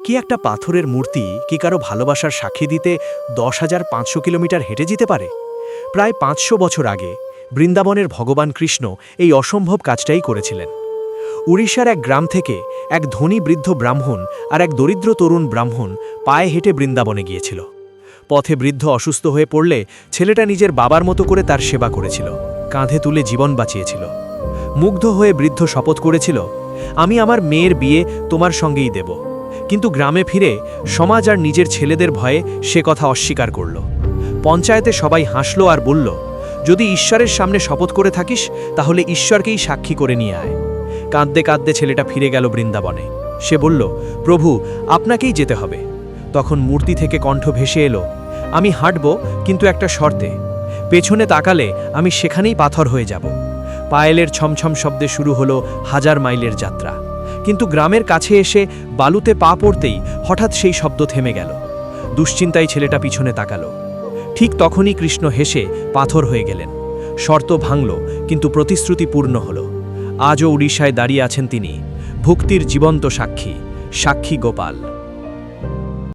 কি একটা পাথরের মূর্তি কি কারো ভালোবাসার সাক্ষী দিতে 10,500 কিলোমিটার হেঁটে যেতে পারে? প্রায় 500 বছর আগে বৃন্দাবনের ভগবান কৃষ্ণ এই অসম্ভব কাজটাই করেছিলেন। উড়িষ্যার এক গ্রাম থেকে এক ধনী বৃদ্ধ ব্রাহ্মণ আর এক দরিদ্র তরুণ ব্রাহ্মণ পায়ে হেঁটে বৃন্দাবনে গিয়েছিল। পথে বৃদ্ধ অসুস্থ হয়ে পড়লে ছেলেটা নিজের বাবার মতো করে তার সেবা করেছিল, কাঁধে তুলে জীবন বাঁচিয়েছিল। মুগ্ধ হয়ে বৃদ্ধ শপথ করেছিল, আমি আমার মেয়ের বিয়ে তোমার সঙ্গেই দেব। কিন্তু গ্রামে ফিরে সমাজ আর নিজের ছেলেদের ভয়ে সে কথা অস্বীকার করল। পঞ্চায়েতে সবাই হাসল আর বলল, যদি ঈশ্বরের সামনে শপথ করে থাকিস তাহলে ঈশ্বরকেই সাক্ষী করে নিয়ে আয়। কাঁদতে কাঁদতে ছেলেটা ফিরে গেল বৃন্দাবনে। সে বলল, প্রভু, আপনাকেই যেতে হবে। তখন মূর্তি থেকে কণ্ঠ ভেসে এলো, আমি হাঁটব, কিন্তু একটা শর্তে। পেছনে তাকালে আমি সেখানেই পাথর হয়ে যাব। পায়েলের ছমছম শব্দে শুরু হলো 1000 মাইলের যাত্রা। কিন্তু গ্রামের কাছে এসে বালুতে পা পড়তেই হঠাৎ সেই শব্দ থেমে গেল। দুশ্চিন্তায় ছেলেটা পিছনে তাকালো। ঠিক তখনই কৃষ্ণ হেসে পাথর হয়ে গেলেন। শর্ত ভাঙল, কিন্তু প্রতিশ্রুতি পূর্ণ হল। আজও উড়িষ্যায় দাঁড়িয়ে আছেন তিনি, ভক্তির জীবন্ত সাক্ষী, সাক্ষী গোপাল।